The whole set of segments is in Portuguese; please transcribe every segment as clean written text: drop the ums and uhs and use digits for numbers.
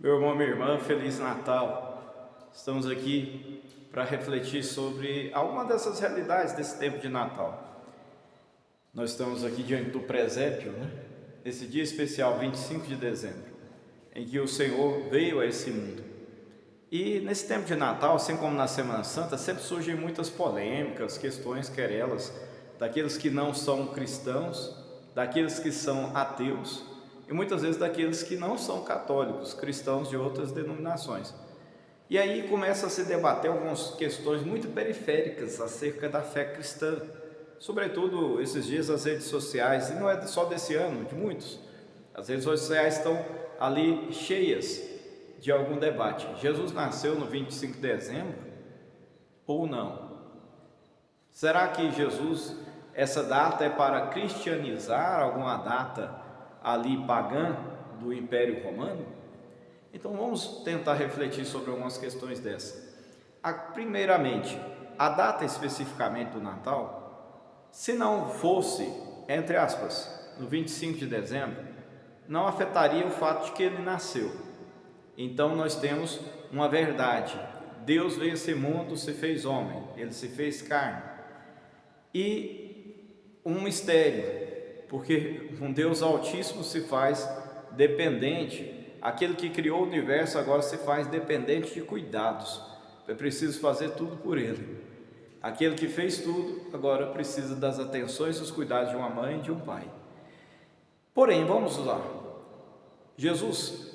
Meu irmão, minha irmã, Feliz Natal! Estamos aqui para refletir sobre alguma dessas realidades desse tempo de Natal. Nós estamos aqui diante do presépio, Esse dia especial, 25 de dezembro, em que o Senhor veio a esse mundo. E nesse tempo de Natal, assim como na Semana Santa, sempre surgem muitas polêmicas, questões, querelas, daqueles que não são cristãos, daqueles que são ateus, e muitas vezes daqueles que não são católicos, cristãos de outras denominações. E aí começa a se debater algumas questões muito periféricas acerca da fé cristã, sobretudo esses dias as redes sociais, e não é só desse ano, de muitos. As redes sociais estão ali cheias de algum debate. Jesus nasceu no 25 de dezembro ou não? Será que Jesus, essa data é para cristianizar alguma data ali pagã do Império Romano? Então vamos tentar refletir sobre algumas questões dessas. Primeiramente, a data especificamente do Natal, se não fosse, entre aspas, no 25 de dezembro, não afetaria o fato de que ele nasceu. Então nós temos uma verdade: Deus veio a esse mundo, se fez homem, ele se fez carne. E um mistério, porque um Deus Altíssimo se faz dependente, aquele que criou o universo agora se faz dependente de cuidados, é preciso fazer tudo por ele. Aquele que fez tudo agora precisa das atenções e dos cuidados de uma mãe e de um pai. Porém, vamos lá, Jesus,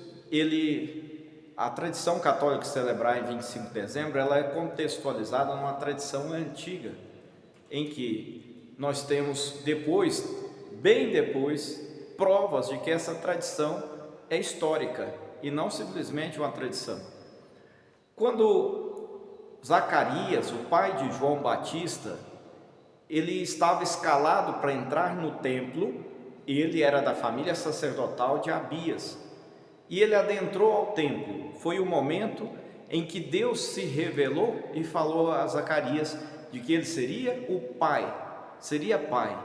a tradição católica celebrar em 25 de dezembro, ela é contextualizada numa tradição antiga, em que nós temos depois, bem depois, provas de que essa tradição é histórica e não simplesmente uma tradição. Quando Zacarias, o pai de João Batista, ele estava escalado para entrar no templo, ele era da família sacerdotal de Abias, e ele adentrou ao templo. Foi o momento em que Deus se revelou e falou a Zacarias de que ele seria o pai, seria pai,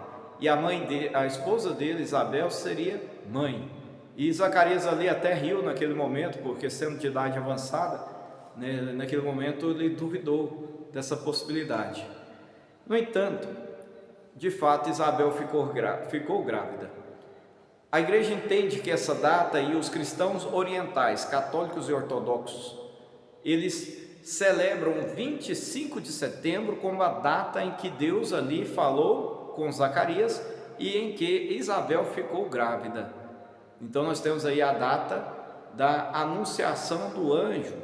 e a esposa dele, Isabel, seria mãe. E Zacarias ali até riu naquele momento, porque sendo de idade avançada, naquele momento ele duvidou dessa possibilidade. No entanto, de fato, Isabel ficou grávida. A igreja entende que essa data, e os cristãos orientais, católicos e ortodoxos, eles celebram 25 de setembro como a data em que Deus ali falou com Zacarias e em que Isabel ficou grávida. Então nós temos aí a data da anunciação do anjo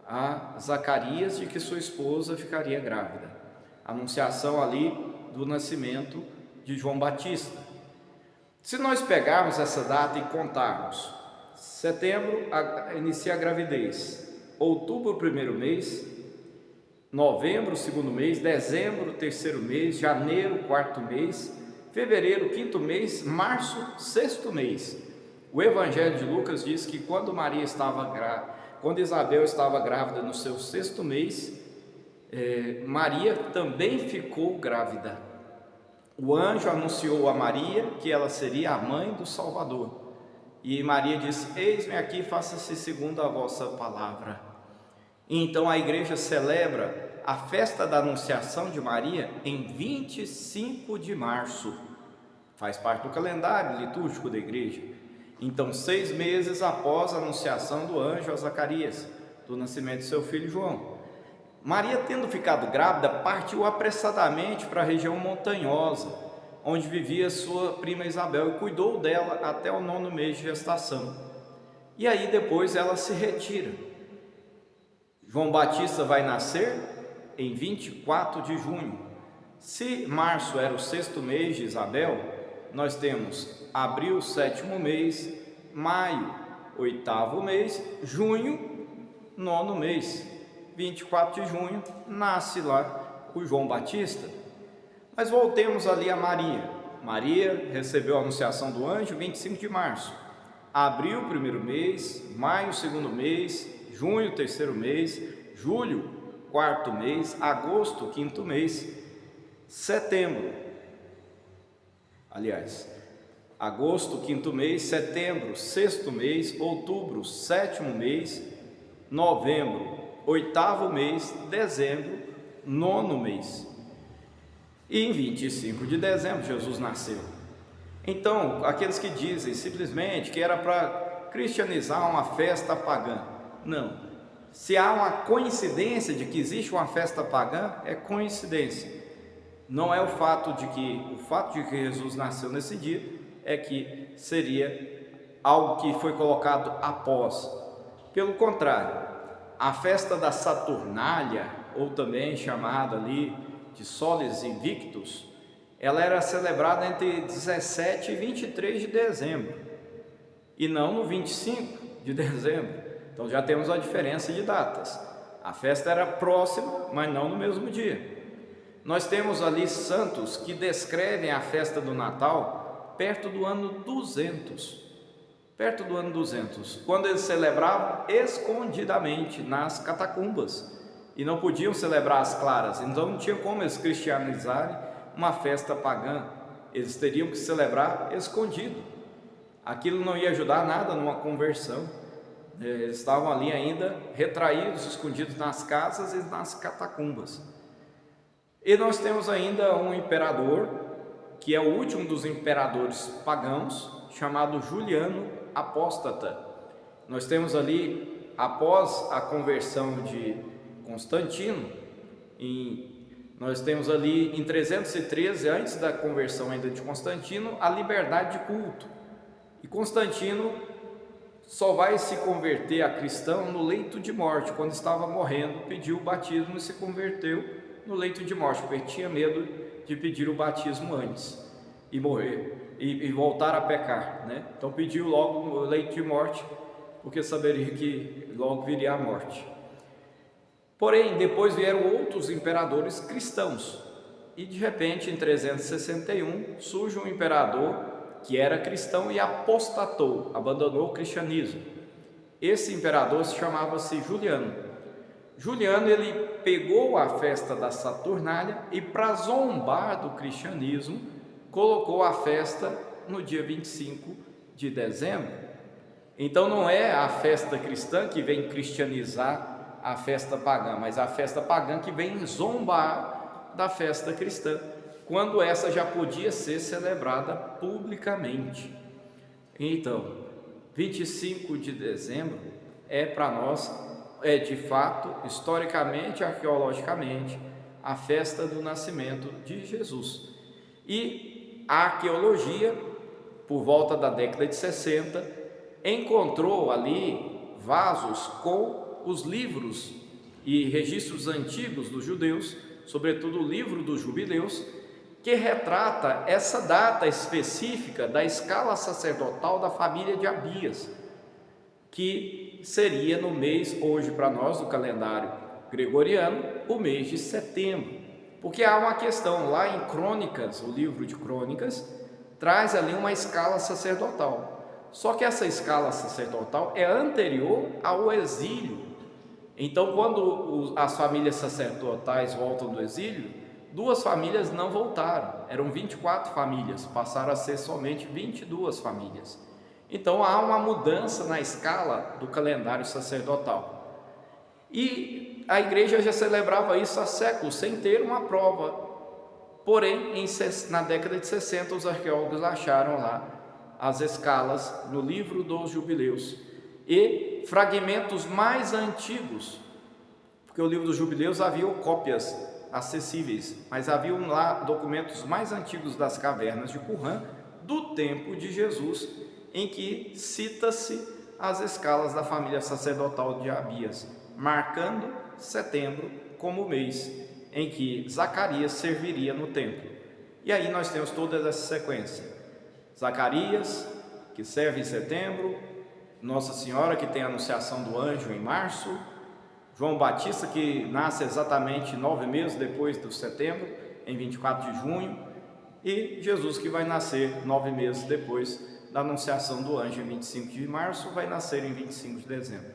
a Zacarias de que sua esposa ficaria grávida. Anunciação ali do nascimento de João Batista. Se nós pegarmos essa data e contarmos, setembro inicia a gravidez, outubro, primeiro mês, novembro, segundo mês, dezembro, terceiro mês, janeiro, quarto mês, fevereiro, quinto mês, março, sexto mês. O Evangelho de Lucas diz que quando Isabel estava grávida no seu sexto mês, Maria também ficou grávida. O anjo anunciou a Maria que ela seria a mãe do Salvador. E Maria disse: eis-me aqui, faça-se segundo a vossa palavra. E então a igreja celebra a festa da anunciação de Maria em 25 de março. Faz parte do calendário litúrgico da igreja. Então, 6 meses após a anunciação do anjo a Zacarias, do nascimento de seu filho João. Maria, tendo ficado grávida, partiu apressadamente para a região montanhosa, onde vivia sua prima Isabel, e cuidou dela até o 9º mês de gestação. E aí depois ela se retira. João Batista vai nascer em 24 de junho. Se março era o 6º mês de Isabel, nós temos abril, 7º mês, maio, 8º mês, junho, 9º mês. 24 de junho, nasce lá o João Batista. Mas voltemos ali a Maria. Maria recebeu a anunciação do anjo 25 de março. Abril, primeiro mês, maio, segundo mês, junho, terceiro mês, julho, quarto mês, agosto, quinto mês, setembro. Aliás, agosto, quinto mês, setembro, sexto mês, outubro, sétimo mês, novembro, oitavo mês, dezembro, nono mês. E em 25 de dezembro Jesus nasceu. Então, aqueles que dizem simplesmente que era para cristianizar uma festa pagã, não. Se há uma coincidência de que existe uma festa pagã, é coincidência. Não é o fato de que Jesus nasceu nesse dia, é que seria algo que foi colocado após. Pelo contrário, a festa da Saturnália, ou também chamada ali de Solis Invictus, ela era celebrada entre 17 e 23 de dezembro, e não no 25 de dezembro. Então já temos a diferença de datas. A festa era próxima, mas não no mesmo dia. Nós temos ali santos que descrevem a festa do Natal perto do ano 200, quando eles celebravam escondidamente nas catacumbas, e não podiam celebrar às claras, então não tinha como eles cristianizarem uma festa pagã, eles teriam que celebrar escondido. Aquilo não ia ajudar nada numa conversão, eles estavam ali ainda retraídos, escondidos nas casas e nas catacumbas. E nós temos ainda um imperador, que é o último dos imperadores pagãos, chamado Juliano Apóstata. Nós temos ali, após a conversão de Constantino, nós temos ali em 313, antes da conversão ainda de Constantino, a liberdade de culto. E Constantino só vai se converter a cristão no leito de morte, quando estava morrendo, pediu o batismo e se converteu no leito de morte, porque tinha medo de pedir o batismo antes e morrer e voltar a pecar, né? Então pediu logo no leito de morte, porque saberia que logo viria a morte. Porém, depois vieram outros imperadores cristãos, e de repente em 361 surge um imperador que era cristão e apostatou, abandonou o cristianismo. Esse imperador se chamava-se Juliano. Juliano, ele pegou a festa da Saturnália e, para zombar do cristianismo, colocou a festa no dia 25 de dezembro. Então não é a festa cristã que vem cristianizar a festa pagã, mas a festa pagã que vem zombar da festa cristã, quando essa já podia ser celebrada publicamente. Então, 25 de dezembro é para nós, de fato, historicamente, arqueologicamente, a festa do nascimento de Jesus. E a arqueologia, por volta da década de 60, encontrou ali vasos com os livros e registros antigos dos judeus, sobretudo o livro dos jubileus, que retrata essa data específica da escala sacerdotal da família de Abias, que seria no mês, hoje para nós, do calendário gregoriano, o mês de setembro. Porque há uma questão, lá em Crônicas, o livro de Crônicas, traz ali uma escala sacerdotal. Só que essa escala sacerdotal é anterior ao exílio. Então, quando as famílias sacerdotais voltam do exílio, 2 famílias não voltaram, eram 24 famílias, passaram a ser somente 22 famílias. Então há uma mudança na escala do calendário sacerdotal. E a igreja já celebrava isso há séculos, sem ter uma prova. Porém, na década de 60, os arqueólogos acharam lá as escalas no livro dos jubileus e fragmentos mais antigos, porque o livro dos jubileus havia cópias acessíveis, mas haviam lá documentos mais antigos das cavernas de Qumran, do tempo de Jesus, em que cita-se as escalas da família sacerdotal de Abias, marcando setembro como mês em que Zacarias serviria no templo. E aí nós temos toda essa sequência: Zacarias, que serve em setembro, Nossa Senhora, que tem a anunciação do anjo em março, João Batista, que nasce exatamente 9 meses depois do setembro, em 24 de junho, e Jesus, que vai nascer 9 meses depois da anunciação do anjo em 25 de março, vai nascer em 25 de dezembro.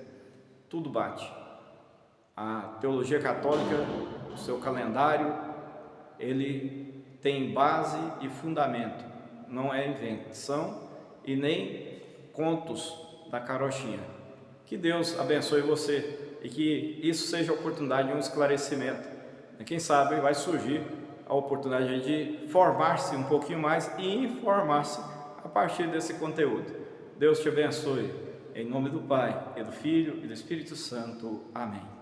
Tudo bate. A teologia católica, o seu calendário, ele tem base e fundamento não é invenção e nem contos da carochinha. Que Deus abençoe você e que isso seja a oportunidade de um esclarecimento. Quem sabe vai surgir a oportunidade de formar-se um pouquinho mais e informar-se a partir desse conteúdo. Deus te abençoe. Em nome do Pai, e do Filho e do Espírito Santo. Amém.